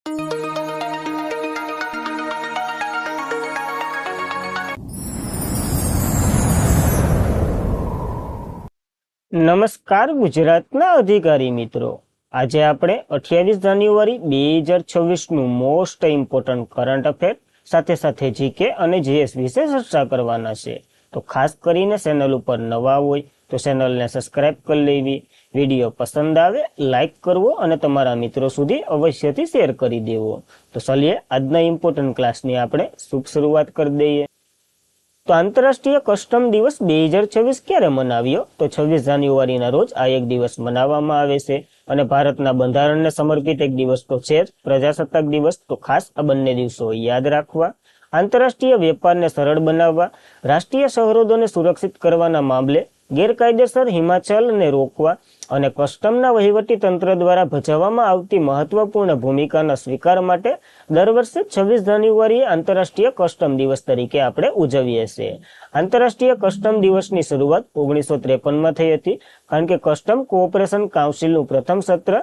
નમસ્કાર ગુજરાતના અધિકારી મિત્રો, આજે આપણે 28 જાન્યુઆરી 2026 નું મોસ્ટ ઇમ્પોર્ટન્ટ કરંટ અફેર સાથે સાથે જીકે અને જીએસ વિશે ચર્ચા કરવાના છે. તો ખાસ કરીને ચેનલ ઉપર નવા હોય તો ચેનલને સબસ્ક્રાઇબ કરી લેવી, વિડીયો પસંદ આવે લાઇક કરવો અને તમારા મિત્રો સુધી અવશ્યથી શેર કરી દેવો. તો ચલીએ આજના ઇમ્પોર્ટન્ટ ક્લાસની આપણે શુભ શરૂઆત કરી દઈએ. તો આંતરરાષ્ટ્રીય કસ્ટમ દિવસ 2026 ક્યારે મનાવ્યો? તો 26 જાન્યુઆરીના રોજ આ એક દિવસ મનાવવામાં આવે છે અને ભારતના બંધારણને સમર્પિત એક દિવસ તો છે જ. પ્રજાસત્તાક દિવસ, તો ખાસ આ બંને દિવસો યાદ રાખવા. આંતરરાષ્ટ્રીય વેપારને સરળ બનાવવા, રાષ્ટ્રીય સરહદોને સુરક્ષિત કરવાના મામલે ગેરકાયદેસર હિમાચલને રોકવા અને કસ્ટમના વહીવટી તંત્ર દ્વારા ભજવવામાં આવતી મહત્વપૂર્ણ ભૂમિકાના સ્વીકાર માટે દર વર્ષે 26 જાન્યુઆરીએ આંતરરાષ્ટ્રીય કસ્ટમ દિવસ તરીકે આપણે ઉજવીએ છીએ. આંતરરાષ્ટ્રીય કસ્ટમ દિવસની શરૂઆત 1953માં થઈ હતી, કારણ કે કસ્ટમ કોઓપરેશન કાઉન્સિલનું પ્રથમ સત્ર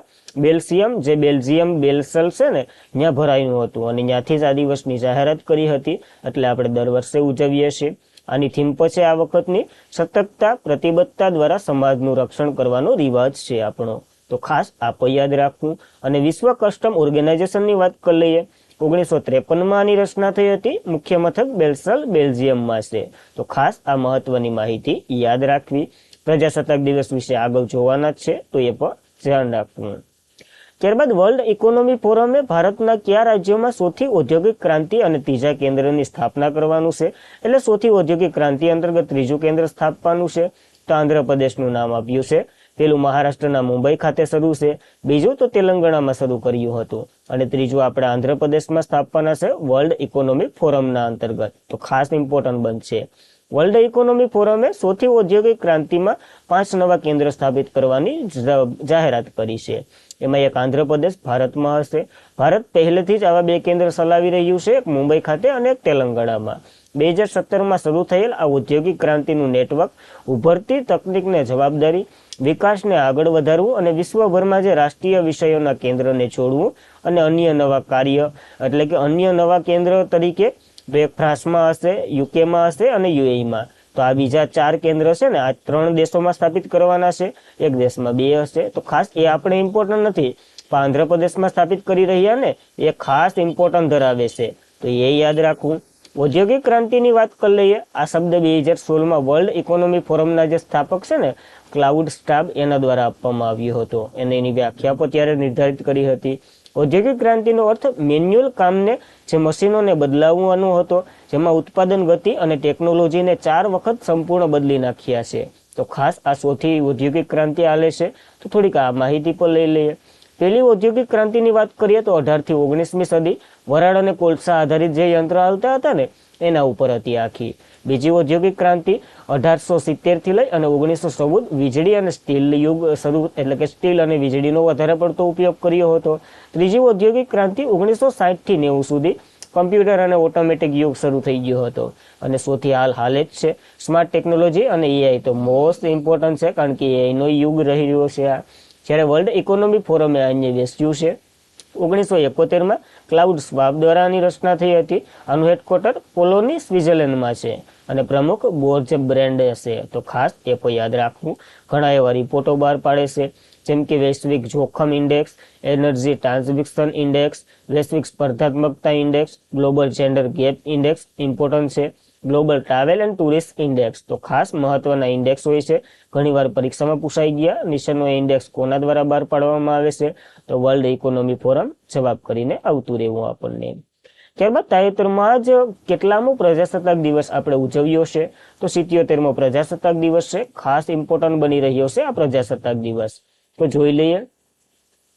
બેલ્જિયમ, જે બેલ્જિયમ બેલ્સલ છે ને, ત્યાં ભરાયું હતું અને ત્યાંથી જ આ દિવસની જાહેરાત કરી હતી. એટલે આપણે દર વર્ષે ઉજવીએ છીએ. આની થીમ પછી આ વખતની સતર્કતા પ્રતિબદ્ધતા દ્વારા સમાજનું રક્ષણ કરવાનો રિવાજ છે આપણો. તો ખાસ આપ યાદ રાખવું. અને વિશ્વ કસ્ટમ ઓર્ગેનાઇઝેશનની વાત કરી લઈએ. 1953માં આની રચના થઈ હતી. મુખ્ય મથક બેલ્સલ બેલ્જિયમમાં છે. તો ખાસ આ મહત્વની માહિતી યાદ રાખવી. પ્રજાસત્તાક દિવસ વિશે આગળ જોવાના જ છે, તો એ પણ ધ્યાન રાખવું. ત્યારબાદ વર્લ્ડ ઇકોનોમી ફોરમે ભારતના કયા રાજ્યોમાં ચોથી ઔદ્યોગિક ક્રાંતિ અને ત્રીજા કેન્દ્રની સ્થાપના કરવાનું છે? એટલે ચોથી ઔદ્યોગિક ક્રાંતિ અંતર્ગત ત્રીજું કેન્દ્ર સ્થાપવાનું છે. તો આંધ્રપ્રદેશનું નામ આપ્યું છે. પેલું મહારાષ્ટ્રના મુંબઈ ખાતે શરૂ છે, બીજું તો તેલંગાણામાં શરૂ કર્યું હતું અને ત્રીજું આપણે આંધ્રપ્રદેશમાં સ્થાપવાના છે વર્લ્ડ ઇકોનોમિક ફોરમના અંતર્ગત. તો ખાસ ઇમ્પોર્ટન્ટ બનશે. વર્લ્ડ ઇકોનોમી ફોરમે ચોથી ઔદ્યોગિક ક્રાંતિમાં 5 નવા કેન્દ્ર સ્થાપિત કરવાની જાહેરાત કરી છે. એમાં એક આંધ્રપ્રદેશ ભારતમાં હશે. ભારત પહેલેથી જ આવા 2 કેન્દ્ર ચલાવી રહ્યું છે, એક મુંબઈ ખાતે અને એક તેલંગાણામાં. 2017માં શરૂ થયેલ આ ઔદ્યોગિક ક્રાંતિનું નેટવર્ક ઉભરતી તકનીકને જવાબદારી, વિકાસને આગળ વધારવું અને વિશ્વભરમાં જે રાષ્ટ્રીય વિષયોના કેન્દ્રને જોડવું અને અન્ય નવા કાર્ય, એટલે કે અન્ય નવા કેન્દ્ર તરીકે તો એક ફ્રાન્સમાં હશે, યુકેમાં હશે અને યુએઈમાં. તો આ બીજા 4 કેન્દ્ર છે ને, આ 3 દેશોમાં સ્થાપિત કરવાના છે, એક દેશમાં 2 હશે. તો ખાસ એ આપણે ઇમ્પોર્ટન્ટ નથી, પણ આંધ્રપ્રદેશમાં સ્થાપિત કરી રહ્યા ને, એ ખાસ ઇમ્પોર્ટન્ટ ધરાવે છે, તો એ યાદ રાખવું. ઔદ્યોગિક ક્રાંતિની વાત કરી લઈએ. આ શબ્દ 2016માં વર્લ્ડ ઇકોનોમી ફોરમના જે સ્થાપક છે ને, ક્લાઉડ સ્ટાબ, એના દ્વારા આપવામાં આવ્યો હતો. એની વ્યાખ્યા પણ ત્યારે નિર્ધારિત કરી હતી. ઔદ્યોગિક ક્રાંતિનો અર્થ મેન્યુઅલ કામને જે મશીનોને બદલાવવાનો હતો, જેમાં ઉત્પાદન ગતિ અને ટેકનોલોજીને 4 વખત સંપૂર્ણ બદલી નાખ્યા છે. તો ખાસ આ ચોથી ઔદ્યોગિક ક્રાંતિ આલે છે. તો થોડીક આ માહિતી પણ લઈ લઈએ. પહેલી ઔદ્યોગિક ક્રાંતિની વાત કરીએ તો 18 થી 19મી સદી વરાળ અને કોલસા આધારિત જે યંત્ર હાલતા હતા ને, એના ઉપર હતી આખી. બીજી ઔદ્યોગિક ક્રાંતિ 1870 થી લઈ અને 1914 વીજળી અને સ્ટીલ યુગ શરૂ, એટલે કે સ્ટીલ અને વીજળીનો વધારે પડતો ઉપયોગ કર્યો હતો. ત્રીજી ઔદ્યોગિક ક્રાંતિ 1960 થી 90 સુધી કમ્પ્યુટર અને ઓટોમેટિક યુગ શરૂ થઈ ગયો હતો. અને સૌથી હાલ જ છે સ્માર્ટ ટેકનોલોજી અને એઆઈ. તો મોસ્ટ ઇમ્પોર્ટન્ટ છે, કારણ કે એઆઈનો યુગ રહી રહ્યો છે આ. જ્યારે વર્લ્ડ ઇકોનોમિક ફોરમે આને બેસ્યું છે 1971માં ક્લાઉડ સ્વાબ દ્વારા આની રચના થઈ હતી. આનું હેડક્વાર્ટર પોલોની સ્વિટ્ઝરલેન્ડમાં છે અને પ્રમુખ બોર્જ બ્રેન્ડ છે. તો ખાસ એ પણ યાદ રાખવું. ઘણા એવા રિપોર્ટો બહાર પાડે છે, જેમ કે વૈશ્વિક જોખમ ઇન્ડેક્સ, એનર્જી ટ્રાન્ઝિશન ઇન્ડેક્સ, વૈશ્વિક સ્પર્ધાત્મકતા index, global gender gap index important છે, global travel and tourist index. તો ખાસ મહત્વના ઇન્ડેક્સ હોય છે. ઘણીવાર પરીક્ષામાં પૂછાઈ ગયા, નીચેનો ઇન્ડેક્સ કોના દ્વારા બહાર પાડવામાં આવે છે? તો વર્લ્ડ ઇકોનોમી ફોરમ જવાબ કરીને આવતું રહેવું આપણને. ત્યારબાદ તાજેતરમાં જ કેટલામો પ્રજાસત્તાક દિવસ આપણે ઉજવ્યો છે? તો 77મો પ્રજાસત્તાક દિવસ છે. ખાસ ઇમ્પોર્ટન્ટ બની રહ્યો છે આ પ્રજાસત્તાક દિવસ. તો જોઈ લઈએ.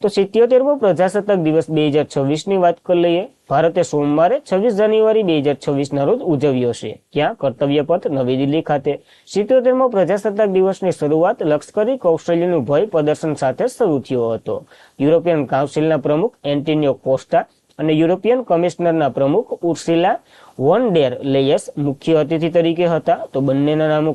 તો 77મો પ્રજાસત્તાક દિવસ 2026ની વાત કરી લઈએ. ભારતે સોમવારે 26 જાન્યુઆરી 2026ના રોજ ઉજવ્યો છે. ક્યાં? કર્તવ્ય પથ, નવી દિલ્હી ખાતે. 77મો પ્રજાસત્તાક દિવસની શરૂઆત લશ્કરી કૌશલ્યનું ભય પ્રદર્શન સાથે શરૂ થયો હતો. યુરોપિયન કાઉન્સિલના પ્રમુખ એન્ટોનિયો કોસ્ટા અને યુરોપિયન કમિશનરના પ્રમુખ ઉર્સુલા વોન ડેર લેયન મુખ્ય અતિથિ તરીકે હતા. તો બંનેના નામો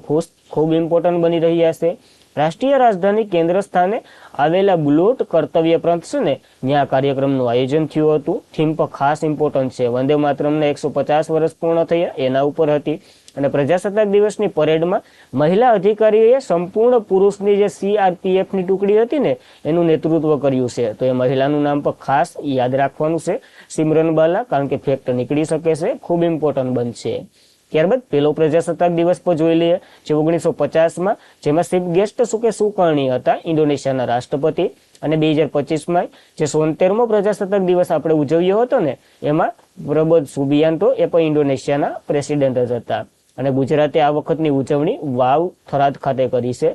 ખૂબ ઇમ્પોર્ટન્ટ બની રહ્યા છે. રાષ્ટ્રીય રાજધાની કેન્દ્ર સ્થાને આવેલા બુલોટ કર્તવ્ય પંથ છે ને ત્યાં કાર્યક્રમનું આયોજન થયું હતું. થીમ પર ખાસ ઇમ્પોર્ટન્ટ છે. વંદે માતરમને 150 વર્ષ પૂર્ણ થયા એના ઉપર હતી. અને પ્રજાસત્તાક દિવસની પરેડમાં મહિલા અધિકારીઓએ સંપૂર્ણ પુરુષની જે CRPFની ટુકડી હતી ને એનું નેતૃત્વ કર્યું છે. તો એ મહિલાનું નામ પણ ખાસ યાદ રાખવાનું છે, સિમરન બાલા, કારણ કે ફેક્ટ નીકળી શકે છે, ખૂબ ઇમ્પોર્ટન્ટ બનશે. ત્યારબાદ પેલો પ્રજાસત્તાક દિવસ પર જોઈ લઈએ, જે 1950માં, જેમાં ચીફ ગેસ્ટ સુકે સુકર્ણી હતા, ઇન્ડોનેશિયાના રાષ્ટ્રપતિ. અને 2025માં જે 76મો પ્રજાસત્તાક દિવસ આપણે ઉજવ્યો હતો ને, એમાં પ્રબોધ સુબિયાન્તો એ પણ ઇન્ડોનેશિયાના પ્રેસિડેન્ટ જ હતા. અને ગુજરાતે આ વખતની ઉજવણી વાવ થરાદ ખાતે કરી છે.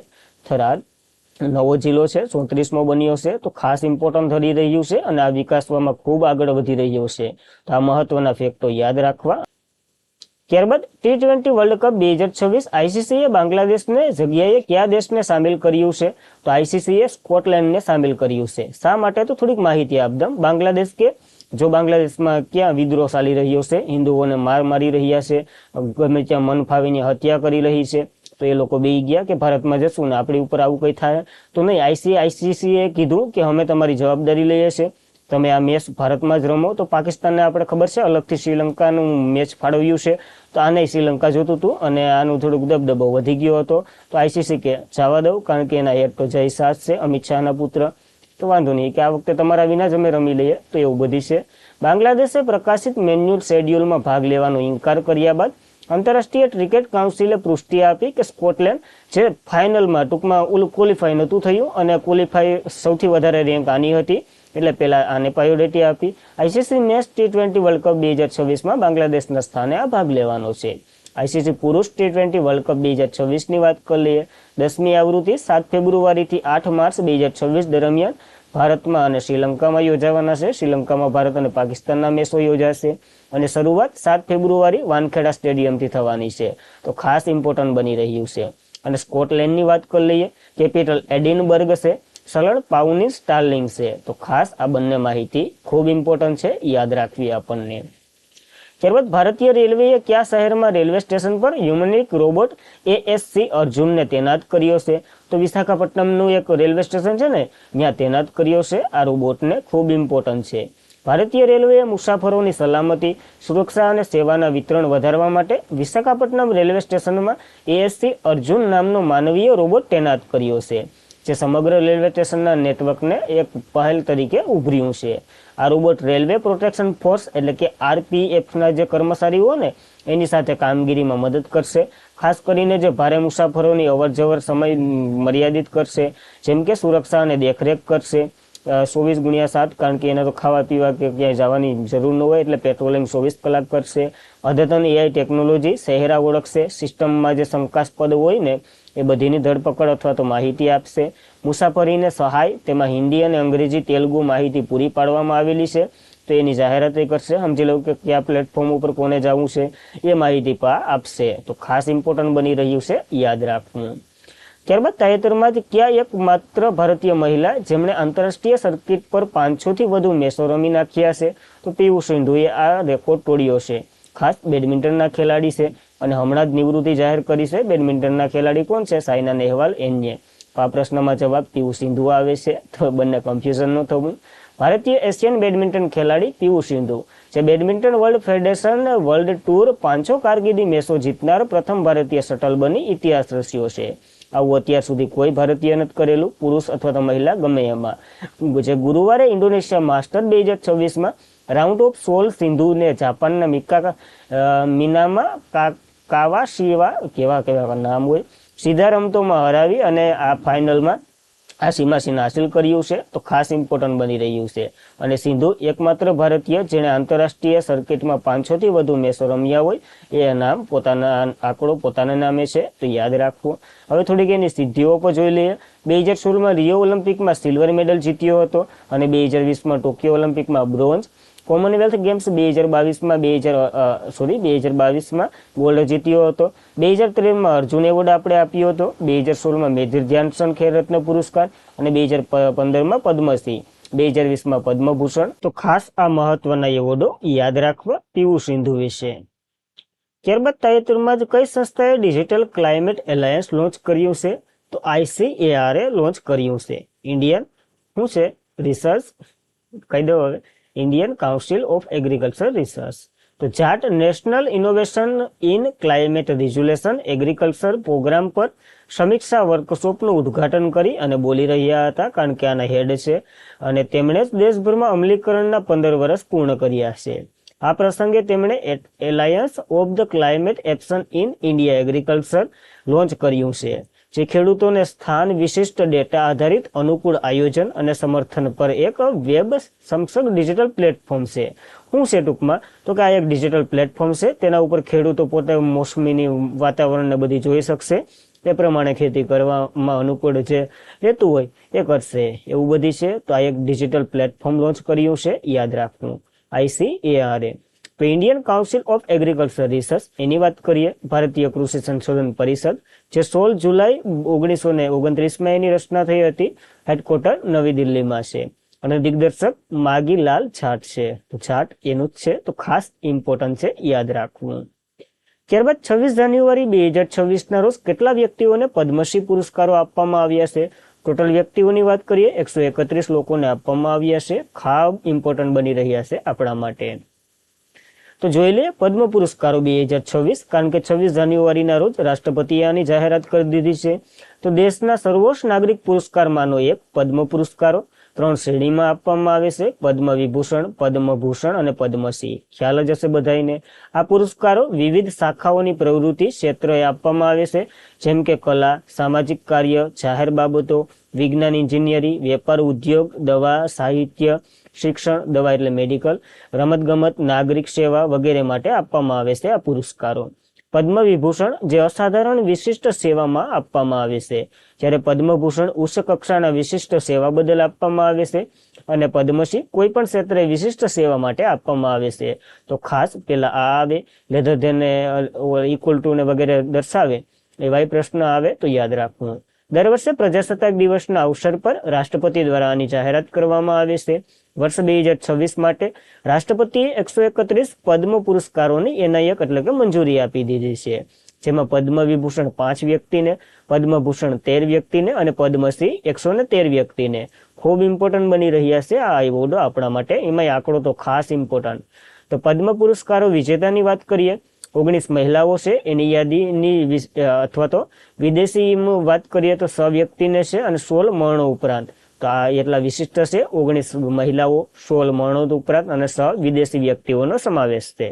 થરાદ નવો જિલ્લો છે, 34મો બન્યો છે, તો ખાસ ઇમ્પોર્ટન્ટ થઈ રહ્યું છે અને આ વિકાસવામાં ખૂબ આગળ વધી રહ્યો છે. તો આ મહત્વના ફેક્ટો યાદ રાખવા. ત્યારબાદ T20 વર્લ્ડ કપ 2026 આઈસીસીએ બાંગ્લાદેશને જગ્યાએ કયા દેશને સામેલ કર્યું છે? તો આઈસીસીએ સ્કોટલેન્ડને સામેલ કર્યું છે. શા માટે? તો થોડીક માહિતી આપદમ. બાંગ્લાદેશ કે જો બાંગ્લાદેશમાં ક્યાં વિદ્રોહ ચાલી રહ્યો છે, હિન્દુઓને મારી રહ્યા છે, ગમે ત્યાં મન ફાવીને હત્યા કરી રહી છે, તો એ લોકો બેઈ ગયા કે ભારતમાં જશું ને આપણી ઉપર આવું કંઈ થાય તો નહીં. આઈસીસીએ કીધું કે અમે તમારી જવાબદારી લઈએ છીએ, તમે આ મેચ ભારતમાં જ રમો. તો પાકિસ્તાનને આપણે ખબર છે અલગથી શ્રીલંકાનું મેચ ફાળવ્યું છે, તો આને શ્રીલંકા જોતું હતું અને આનું થોડુંક દબદબો વધી ગયો હતો. તો આઈસીસી કે જવા દઉં, કારણ કે એના હેડ તો જય શાહ છે, અમિત શાહના પુત્ર, તો વાંધો નહીં કે આ વખતે તમારા વિના જ અમે રમી લઈએ. તો એવું બધી છે. બાંગ્લાદેશે પ્રકાશિત મેન્યુઅલ શેડ્યુલમાં ભાગ લેવાનો ઇનકાર કર્યા બાદ આંતરરાષ્ટ્રીય ક્રિકેટ કાઉન્સિલે પુષ્ટિ આપી કે સ્કોટલેન્ડ જે ફાઇનલમાં ટૂંકમાં ક્વોલિફાય નહોતું થયું અને ક્વોલિફાય સૌથી વધારે રેન્ક આની હતી, એટલે પહેલા આને પ્રાયોરિટી આપી. ICC match T20 world cup 2026માં બાંગ્લાદેશના સ્થાને આ ભાગ લેવાનો છે. આઈસીસી પુરુષ T20 વર્લ્ડ કપ 2026ની વાત કરી લઈએ. 10મી આવૃત્તિ 7 ફેબ્રુઆરીથી 8 માર્ચ 2026 દરમિયાન ભારતમાં અને શ્રીલંકામાં યોજાવાના છે. શ્રીલંકામાં ભારત અને પાકિસ્તાનના મેચો યોજાશે અને શરૂઆત 7 ફેબ્રુઆરી વાનખેડા સ્ટેડિયમથી થવાની છે. તો ખાસ ઇમ્પોર્ટન્ટ બની રહ્યું છે. અને સ્કોટલેન્ડની વાત કરી લઈએ, કેપિટલ એડિનબર્ગ છે, સલણ પાઉની સ્ટાર્લિંગ છે. તો ખાસ આ બંને માહિતી ખૂબ ઇમ્પોર્ટન્ટ છે, યાદ રાખવી આપણને. ત્યારબાદ ભારતીય રેલવેએ કયા શહેરમાં રેલવે સ્ટેશન પર હ્યુમનિક રોબોટ ASC અર્જુનને તૈનાત કર્યો છે? તો વિશાખાપટ્ટનમનું એક રેલવે સ્ટેશન છે ને, ત્યાં તૈનાત કર્યો છે આ રોબોટને. ખૂબ ઇમ્પોર્ટન્ટ છે. ભારતીય રેલવેએ મુસાફરોની સલામતી, સુરક્ષા અને સેવાના વિતરણ વધારવા માટે વિશાખાપટ્ટનમ રેલવે સ્ટેશનમાં ASC અર્જુન નામનો માનવીય રોબોટ તૈનાત કર્યો છે, જે સમગ્ર રેલવે સ્ટેશનના નેટવર્કને એક પહેલ તરીકે ઉભર્યું છે. આ રોબોટ રેલવે પ્રોટેક્શન ફોર્સ એટલે કે RPFના જે કર્મચારીઓ ને એની સાથે કામગીરીમાં મદદ કરશે. ખાસ કરીને જે ભારે મુસાફરોની અવરજવર સમય મર્યાદિત કરશે, જેમ કે સુરક્ષા અને દેખરેખ કરશે 24/7, કારણ કે એને તો ખાવા પીવા કે ક્યાંય જવાની જરૂર ન હોય, એટલે પેટ્રોલિંગ 24 કલાક કરશે. અદ્યતન AI ટેકનોલોજી ચહેરા ઓળખશે, સિસ્ટમમાં જે શંકાસ્પદ હોય ને એ બધીની ધરપકડ અથવા તો માહિતી આપશે. મુસાફરીને સહાય, તેમાં હિન્દી અને અંગ્રેજી તેલુગુ માહિતી પૂરી પાડવામાં આવેલી છે, તો એની જાહેરાત કરશે. સમજી લો કે કયા પ્લેટફોર્મ ઉપર કોને જવું છે એ માહિતી પણ આપશે. તો ખાસ ઇમ્પોર્ટન્ટ બની રહ્યું છે, યાદ રાખવું. ત્યારબાદ તાજેતરમાં જ ક્યાં એકમાત્ર ભારતીય મહિલા જેમણે આંતરરાષ્ટ્રીય સર્કિટ પર 500થી વધુ મેચો રમી નાખ્યા છે? તો PV સિંધુએ આ રેકોર્ડ તોડ્યો છે. ખાસ બેડમિન્ટનના ખેલાડી છે અને હમણાં જ નિવૃત્તિ જાહેર કરી છે. બેડમિન્ટનના ખેલાડી કોણ છે? સાયના નેહવાલ, એન્યે. આ પ્રશ્નમાં જવાબ PV સિંધુ આવે છે, તો બંને કન્ફ્યુઝન ન થવું. ભારતીય એશિયન બેડમિન્ટન ખેલાડી PV સિંધુ, જે badminton world federation world tour 500 કારકિર્દી મેચો જીતનાર પ્રથમ ભારતીય શટલ બની ઇતિહાસ રચ્યો છે. આવું અત્યાર સુધી કોઈ ભારતીય નથી કરેલું, પુરુષ અથવા તો મહિલા ગમે એમાં. જે ગુરુવારે ઇન્ડોનેશિયા માસ્ટર 2026માં રાઉન્ડ ઓફ 16 સિંધુને જાપાનના મિનામા કાવાશીવા, કેવા નામ હોય, સીધા રમતોમાં હરાવી અને આ ફાઇનલમાં આ સીમાસીન હાસિલ કર્યું છે. તો ખાસ ઇમ્પોર્ટન્ટ બની રહ્યું છે. અને સિંધુ એકમાત્ર ભારતીય જેણે આંતરરાષ્ટ્રીય સર્કિટમાં 500થી વધુ મેચો રમ્યા હોય, એ નામ આંકડો પોતાના નામે છે, તો યાદ રાખવું. હવે થોડીક એની સિદ્ધિઓ પર જોઈ લઈએ. 2016માં રિયો ઓલિમ્પિકમાં સિલ્વર મેડલ જીત્યો હતો અને 2020માં ટોક્યો ઓલિમ્પિકમાં બ્રોન્ઝ. કોમનવેલ્થ ગેમ્સ 2022માં ગોલ્ડ જીત્યો હતો. 2013માં અર્જુન એવોર્ડ આપણે આપ્યો હતો. 2016માં મેજર ધ્યાનચંદ ખેલરત્ન પુરસ્કાર અને 2015માં પદ્મશ્રી, 2020માં પદ્મભૂષણ. તો ખાસ આ મહત્વના એવોર્ડો યાદ રાખવા PV સિંધુ વિશે. ત્યારબાદ તાજેતરમાં જ કઈ સંસ્થાએ ડિજિટલ ક્લાઇમેટ એલાયન્સ લોન્ચ કર્યું છે? તો ICAR લોન્ચ કર્યું છે. ઇન્ડિયન શું છે? રિસર્ચ કહી દો હવે, Indian Council of Agriculture Research. તો જાટ national innovation in climate resolution agriculture programme પર સમીક્ષા વર્કશોપનું ઉદ્ઘાટન કરી અને બોલી રહ્યા હતા, કારણ કે આના હેડ છે અને તેમણે જ દેશભરમાં અમલીકરણના 15 વર્ષ પૂર્ણ કર્યા છે. આ પ્રસંગે તેમણે alliance of the climate action in India agriculture launch કર્યું છે, જે ખેડૂતોને સ્થાન વિશિષ્ટ ડેટા આધારિત અનુકૂળ આયોજન અને સમર્થન પર એક વેબ સક્ષમ ડિજિટલ પ્લેટફોર્મ છે. શું છે ટૂંકમાં? તો કે આ એક ડિજિટલ પ્લેટફોર્મ છે, તેના ઉપર ખેડૂતો પોતે મોસમીની વાતાવરણને બધી જોઈ શકશે, તે પ્રમાણે ખેતી કરવામાં અનુકૂળ જે રહેતું હોય એ કરશે, એવું બધી છે. તો આ એક ડિજિટલ પ્લેટફોર્મ લોન્ચ કર્યું છે, યાદ રાખવું, ICAR. તો Indian Council of Agriculture Research એની વાત કરીએ, ભારતીય કૃષિ સંશોધન પરિષદ, જે 16 જુલાઈ 1929માં એની રચના થઈ હતી. હેડક્વાર્ટર નવી દિલ્હીમાં છે અને દિગ્દર્શક માગીલાલ છાટ છે. તો છાટ એનું જ છે, તો ખાસ ઇમ્પોર્ટન્ટ છે, યાદ રાખવું. ત્યારબાદ 26 જાન્યુઆરી 2026ના રોજ કેટલા વ્યક્તિઓને પદ્મશ્રી પુરસ્કારો આપવામાં આવ્યા છે? ટોટલ વ્યક્તિઓની વાત કરીએ 131 લોકોને આપવામાં આવ્યા છે. ખાસ ઇમ્પોર્ટન્ટ બની રહ્યા છે આપણા માટે. તો જોઈ લે પદ્મ પુરસ્કારો 2026, કારણ કે 26 જાન્યુઆરીના રોજ રાષ્ટ્રપતિએ આની જાહેરાત કરી દીધી છે. તો દેશના સર્વોચ્ચ નાગરિક પુરસ્કારમાંનો એક પદ્મ પુરસ્કારો 3 શ્રેણીમાં આપવામાં આવે છે: પદ્મ વિભૂષણ, પદ્મભૂષણ અને પદ્મશ્રી. ખ્યાલ જ હશે બધાને. આ પુરસ્કારો વિવિધ શાખાઓની પ્રવૃત્તિ ક્ષેત્રે આપવામાં આવે છે, જેમ કે કલા, સામાજિક કાર્ય, જાહેર બાબતો, વિજ્ઞાન, એન્જિનિયરિંગ, વેપાર, ઉદ્યોગ, દવા, સાહિત્ય, શિક્ષણ, દવા એટલે મેડિકલ, રમતગમત, નાગરિક સેવા વગેરે માટે આપવામાં આવે છે આ પુરસ્કારો. પદ્મ વિભૂષણ જે અસાધારણ વિશિષ્ટ સેવામાં આપવામાં આવે છે, જ્યારે પદ્મભૂષણ ઉચ્ચ કક્ષાના વિશિષ્ટ સેવા બદલ આપવામાં આવે છે અને પદ્મશ્રી કોઈ પણ ક્ષેત્રે વિશિષ્ટ સેવા માટે આપવામાં આવે છે. તો ખાસ પેલા આ આવે, લેધર ધેન ઇક્વલ ટુ ને વગેરે દર્શાવે એવા પ્રશ્ન આવે તો યાદ રાખવું. દર વર્ષે પ્રજાસત્તાક દિવસના અવસર પર રાષ્ટ્રપતિ દ્વારા આની જાહેરાત કરવામાં આવે છે. વર્ષ 2026 માટે રાષ્ટ્રપતિએ 131 પદ્મ પુરસ્કારોની એનાયત એટલે કે મંજૂરી આપી દીધી છે, જેમાં પદ્મ વિભૂષણ 5 વ્યક્તિને, પદ્મભૂષણ 13 વ્યક્તિને અને પદ્મશ્રી 113 વ્યક્તિને. ખૂબ ઇમ્પોર્ટન્ટ બની રહ્યા છે આ એવોર્ડો આપણા માટે. એમાંય આંકડો તો ખાસ ઇમ્પોર્ટન્ટ. તો પદ્મ પુરસ્કારો વિજેતાની વાત કરીએ, 19 મહિલાઓ છે એની યાદીની, અથવા તો વિદેશી વાત કરીએ તો 6 વ્યક્તિને છે અને 16 મરણો ઉપરાંત. તો આ એટલા વિશિષ્ટ છે, 19 મહિલાઓ, 16 મરણો ઉપરાંત અને 6 વિદેશી વ્યક્તિઓનો સમાવેશ છે.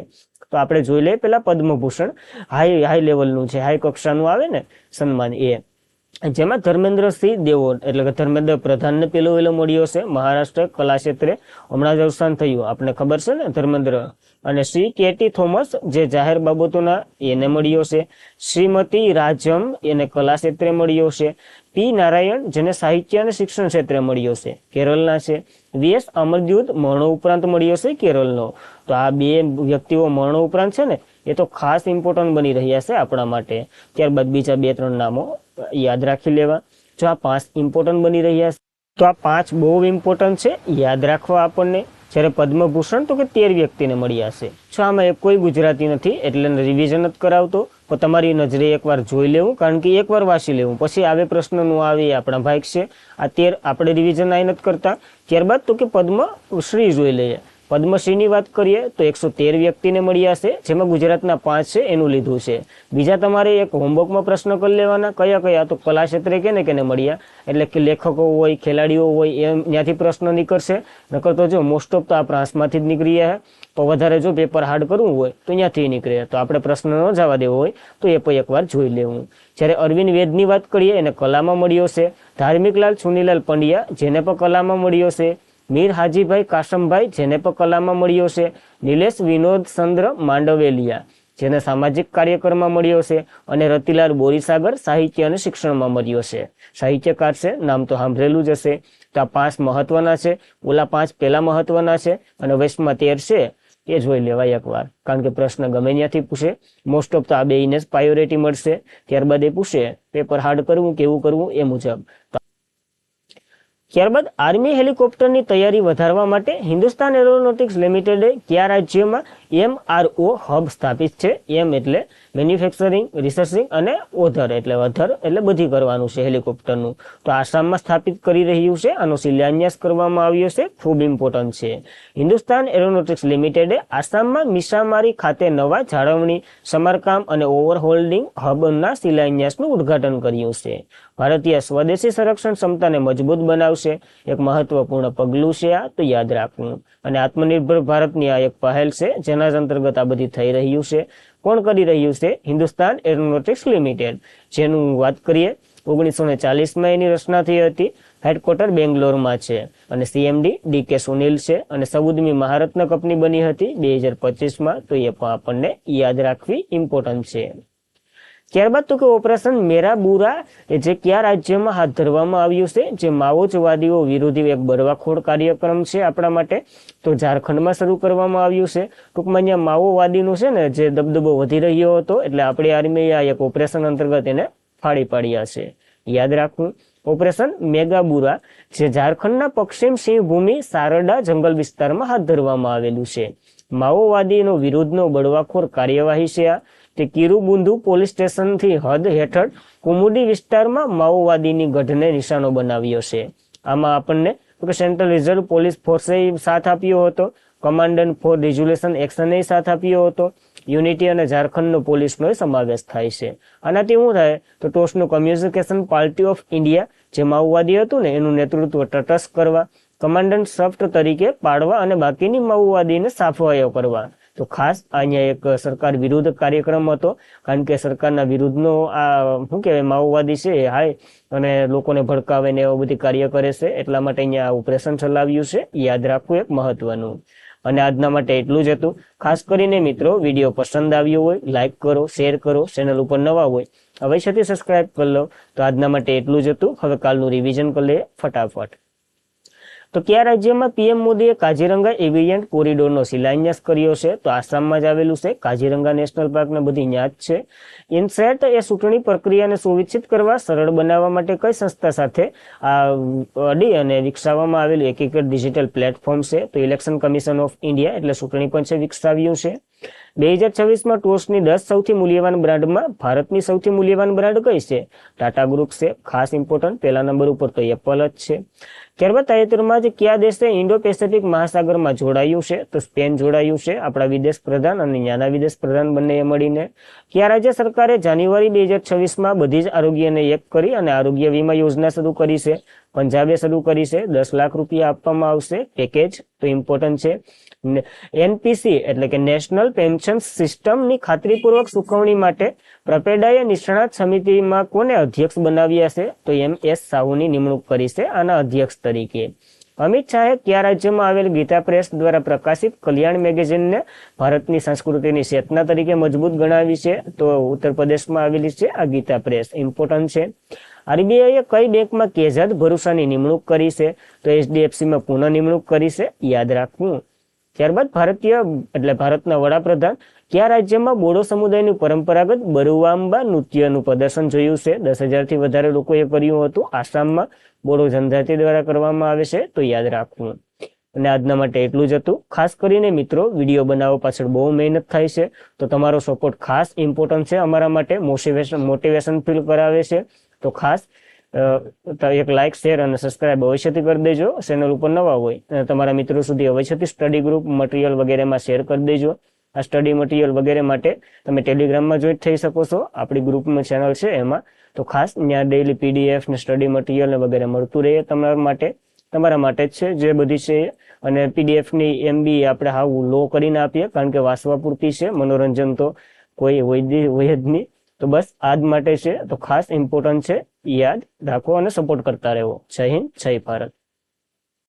તો આપણે જોઈ લઈએ પેલા પદ્મભૂષણ હાઈ લેવલનું છે, હાઈ કક્ષાનું આવે ને સન્માન એ, જેમાં ધર્મેન્દ્રસિંહ દેવો એટલે કે ધર્મેન્દ્ર પ્રધાનને પેલો મળ્યો છે. મહારાષ્ટ્ર કલા ક્ષેત્રે હમણાં જ અવસાન થયું, આપણે ખબર છે ને ધર્મેન્દ્ર. અને શ્રી KT થોમસ જે જાહેર બાબતોના એને મળ્યો છે. શ્રીમતી રાજમ એને કલા ક્ષેત્રે મળ્યો છે. P નારાયણ જેને સાહિત્ય અને શિક્ષણ ક્ષેત્રે મળ્યો છે, કેરળના છે. VS અમરદ્યુત મરણો ઉપરાંત મળ્યો છે કેરળનો. તો આ 2 વ્યક્તિઓ મરણો ઉપરાંત છે ને, એ તો ખાસ ઇમ્પોર્ટન્ટ બની રહ્યા છે આપણા માટે. ત્યારબાદ બીજા 2-3 નામો યાદ રાખી લેવા. જો આ 5 ઇમ્પોર્ટન્ટ બની રહ્યા છે, તો આ 5 બહુ ઇમ્પોર્ટન્ટ છે, યાદ રાખવા આપણને. જ્યારે પદ્મભૂષણ તો કે 13 વ્યક્તિને મળ્યા છે. જો આમાં કોઈ ગુજરાતી નથી એટલે રિવિઝન જ કરાવતો, પણ તમારી નજરે એકવાર જોઈ લેવું, કારણ કે એકવાર વાંચી લેવું, પછી આવે પ્રશ્નનું આવે એ આપણા ભાગ છે. આ 13 આપણે રિવિઝન આઈ નથી કરતા. ત્યારબાદ તો કે પદ્મશ્રી જોઈ લઈએ. પદ્મશ્રીની વાત કરીએ તો 113 વ્યક્તિને મળ્યા છે, જેમાં ગુજરાતના 5 છે એનું લીધું છે. બીજા તમારે એક હોમવર્કમાં પ્રશ્ન કરી લેવાના, કયા કયા? તો કલા ક્ષેત્રે કેને મળ્યા, એટલે કે લેખકો હોય, ખેલાડીઓ હોય, એમ ત્યાંથી પ્રશ્ન નીકળશે. નકર તો જો મોસ્ટ ઓફ તો આ પ્રાંસમાંથી જ નીકળી જાય. તો વધારે જો પેપર હાર્ડ કરવું હોય તો ત્યાંથી નીકળે. તો આપણે પ્રશ્ન ન જવા દેવો હોય તો એ પણ એકવાર જોઈ લેવું. જ્યારે અરવિંદ વેદની વાત કરીએ એને કલામાં મળ્યો છે. ધાર્મિકલાલ ચુનીલાલ પંડ્યા જેને પણ કલામાં મળ્યો છે. મીર હાજીભાઈ કાસમભાઈ જેને પણ કલામાં મળ્યો છે. નિલેશ વિનોદ ચંદ્ર માંડવેલિયા જેને સામાજિક કાર્યક્રમમાં મળ્યો છે. અને રતિલાલ બોરીસાગર સાહિત્ય અને શિક્ષણમાં મળ્યો છે. સાહિત્યકાર છે, નામ તો સાંભળેલું જ હશે. તો આ 5 મહત્વના છે, ઓલા 5 પહેલા મહત્વના છે અને વૈશ્વમાં 13 છે એ જોઈ લેવાય એકવાર, કારણ કે પ્રશ્ન ગમે ત્યાંથી પૂછે. મોસ્ટ ઓફ તો આ 2ને જ પ્રાયોરિટી મળશે. ત્યારબાદ એ પૂછે પેપર હાર્ડ કરવું કેવું કરવું એ મુજબ. ત્યારબાદ આર્મી હેલિકોપ્ટરની તૈયારી વધારવા માટે હિન્દુસ્તાન એરોનોટિક્સ લિમિટેડે કયા રાજ્યમાં MRO હબ સ્થાપિત છે. એમ એટલે મેન્યુફેક્ચરિંગ, રિસર્ચિંગ અને અધર એટલે બધી કરવાનું છે હેલિકોપ્ટરનું. તો આસામમાં સ્થાપિત કરી રહ્યું છે. આનો શિલાન્યાસ કરવામાં આવ્યો છે. ખૂબ ઇમ્પોર્ટન્ટ છે. હિન્દુસ્તાન એરોનોટિક્સ લિમિટેડે આસામમાં મિસામારી ખાતે નવા જાળવણી, સમારકામ અને ઓવરહોલ્ડિંગ હબના શિલાન્યાસનું ઉદ્ઘાટન કર્યું છે. ભારતીય સ્વદેશી સંરક્ષણ ક્ષમતાને મજબૂત બનાવશે. એક મહત્વપૂર્ણ પગલું છે આ, તો યાદ રાખવું. અને આત્મનિર્ભર ભારતની આ એક પહેલ છે જેના અંતર્ગત આ બધી થઈ રહ્યું છે. કોણ કરી રહ્યું છે? હિન્દુસ્તાન એરોનોટિક્સ લિમિટેડ, જેનું વાત કરીએ 1940માં એની રચના થઈ હતી. હેડક્વાર્ટર બેંગ્લોરમાં છે અને CMD DK સુનિલ છે. અને 14મી મહારત્ન કંપની બની હતી 2025માં. તો એ પણ આપણને યાદ રાખવી ઇમ્પોર્ટન્ટ છે. ત્યારબાદ તો કે ઓપરેશન મેરા બુરા જે કયા રાજ્યમાં હાથ ધરવામાં આવ્યું છે? જે માઓવાદીઓ વિરોધી એક બળવાખોર કાર્યક્રમ છે આપણા માટે, તો ઝારખંડમાં શરૂ કરવામાં આવ્યું છે. ટૂંકમાં અહીંયા માઓવાદીનું છે ને જે દબદબો વધી રહ્યો હતો, એટલે આપણી આર્મીએ આ એક ઓપરેશન અંતર્ગત એને ફાડી પાડ્યા છે. યાદ રાખવું. ઓપરેશન મેગાબુરા જે ઝારખંડના પશ્ચિમ સિંહભૂમિ સારડા જંગલ વિસ્તારમાં હાથ ધરવામાં આવેલું છે. માઓવાદીનો વિરુદ્ધનો બળવાખોર કાર્યવાહી છે આ. તે કિરુબુંધુ પોલીસ સ્ટેશનથી હદ હેઠળ કુમુડી વિસ્તારમાં માઓવાદીની ગઢને નિશાનો બનાવ્યો છે. આમાં આપણને સેન્ટ્રલ રિઝર્વ પોલીસ ફોર્સે સાથ આપ્યો હતો. કમાન્ડન્ટ ફોર રિઝોલ્યુશન એક્શને સાથ આપ્યો હતો. યુનિટી અને ઝારખંડનો પોલીસનો સમાવેશ થાય છે. આનાથી શું થાય તો ટોચનું કમ્યુનિકેશન પાર્ટી ઓફ ઇન્ડિયા જે માઓવાદી હતું ને એનું નેતૃત્વ તટસ્થ કરવા, કમાન્ડન્ટ સફ્ટ તરીકે પાડવા અને બાકીની માઓવાદીને સાફવાયો કરવા. તો ખાસ અહીંયા એક સરકાર વિરુદ્ધ કાર્યક્રમ હતો, કારણ કે સરકારના વિરુદ્ધનો આ શું કહેવાય માઓવાદી છે હાય અને લોકોને ભડકાવે ને એવું બધી કાર્ય કરે છે. એટલા માટે અહીંયા આ ઓપરેશન ચલાવ્યું છે. યાદ રાખવું એક મહત્વનું. અને આજના માટે એટલું જ હતું. ખાસ કરીને મિત્રો વિડીયો પસંદ આવ્યો હોય લાઈક કરો, શેર કરો. ચેનલ ઉપર નવા હોય અવશ્યથી સબસ્ક્રાઇબ કરી લો. તો આજના માટે એટલું જ હતું. હવે કાલનું રિવિઝન કરી લઈએ ફટાફટ. તો કયા રાજ્યમાં PM મોદીએ કાજીરંગા એવિયન્ટ કોરિડોરનો શિલાન્યાસ કર્યો છે? તો આસામમાં જ આવેલું છે. કાજીરંગા નેશનલ પાર્કને બધી યાદ છે. ઇનસેટ એ ચૂંટણી પ્રક્રિયાને સુવિકસિત કરવા, સરળ બનાવવા માટે કઈ સંસ્થા સાથે અડી અને વિકસાવવામાં આવેલું એકીકૃત ડિજિટલ પ્લેટફોર્મ છે? તો ઇલેક્શન કમિશન ઓફ ઇન્ડિયા એટલે ચૂંટણી પંચે વિકસાવ્યું છે. 2026માં ટોચની 10 સૌથી મૂલ્યવાન બ્રાન્ડમાં ભારતની સૌથી મૂલ્યવાન બ્રાન્ડ કઈ છે? ટાટા ગ્રુપ છે. ખાસ ઇમ્પોર્ટન્ટ. પહેલા નંબર ઉપર તો એપલ જ છે. ત્યારબાદ તાજેતરમાં જ કયા દેશે ઇન્ડો પેસિફિક મહાસાગરમાં જોડાયું છે? તો સ્પેન જોડાયું છે. આપણા વિદેશ પ્રધાન અને ત્યાંના વિદેશ પ્રધાન બંને મળીને. કયા રાજ્ય સરકારે જાન્યુઆરી 2026માં બધી જ આરોગ્યને એક કરી અને આરોગ્ય વીમા યોજના શરૂ કરી છે? પંજાબે શરૂ કરી છે. 10 લાખ રૂપિયા આપવામાં આવશે પેકેજ. તો ઇમ્પોર્ટન્ટ છે. NPC એટલે કે નેશનલ પેન્શન સિસ્ટમની ખાતરીપૂર્વક ચૂકવણી માટે પ્રપેડાએ નિષ્ણાત સમિતિમાં કોને અધ્યક્ષ બનાવ્યા છે? તો MS સાહુની નિમણૂક કરી છે આના અધ્યક્ષ તરીકે. અમિત શાહે કયા રાજ્યમાં આવેલ ગીતા પ્રેસ દ્વારા પ્રકાશિત કલ્યાણ મેગેઝિનને ભારતની સંસ્કૃતિની ચેતના તરીકે મજબૂત ગણાવી છે? તો ઉત્તર પ્રદેશમાં આવેલી છે આ ગીતા પ્રેસ. ઇમ્પોર્ટન્ટ છે. RBIએ કઈ બેંકમાં કેજાદ ભરોસાની નિમણૂક કરી છે? તો HDFCમાં પુનઃ નિમણૂક કરી છે. યાદ રાખવું. ત્યારબાદ ભારતના વડાપ્રધાન કયા રાજ્યમાં બોડો સમુદાયનું પરંપરાગત બરુવાંબા નૃત્યનું પ્રદર્શન જોયું છે? 10,000થી વધારે લોકોએ કર્યું હતું. આસામમાં બોડો જનજાતિ દ્વારા કરવામાં આવે છે. તો યાદ રાખવું. અને આજના માટે એટલું જ હતું. ખાસ કરીને મિત્રો વિડીયો બનાવવા પાછળ બહુ મહેનત થાય છે, તો તમારો સપોર્ટ ખાસ ઇમ્પોર્ટન્ટ છે અમારા માટે. મોટિવેશન ફીલ કરાવે છે. તો ખાસ એક લાઇક, શેર અને સબસ્ક્રાઇબ અવશ્યથી કરી દેજો. ચેનલ ઉપર નવા હોય અને તમારા મિત્રો સુધી અવશ્યથી સ્ટડી ગ્રુપ મટીરિયલ વગેરેમાં શેર કરી દેજો. આ સ્ટડી મટીરિયલ વગેરે માટે તમે ટેલિગ્રામમાં જોઈન્ટ થઈ શકો છો. આપણી ગ્રુપમાં ચેનલ છે એમાં. તો ખાસ ત્યાં ડેઇલી PDF ને સ્ટડી મટીરિયલ ને વગેરે મળતું રહે તમારા માટે જ છે જે બધી છે. અને PDFની MB આપણે હાવ લો કરીને આપીએ, કારણ કે વાંચવા પૂરતી છે. મનોરંજન તો કોઈ હોય જ નહીં. તો બસ આજ માટે છે. તો ખાસ ઇમ્પોર્ટન્ટ છે. યાદ રાખો અને સપોર્ટ કરતા રહેવો. જય હિન્દ, જય ભારત.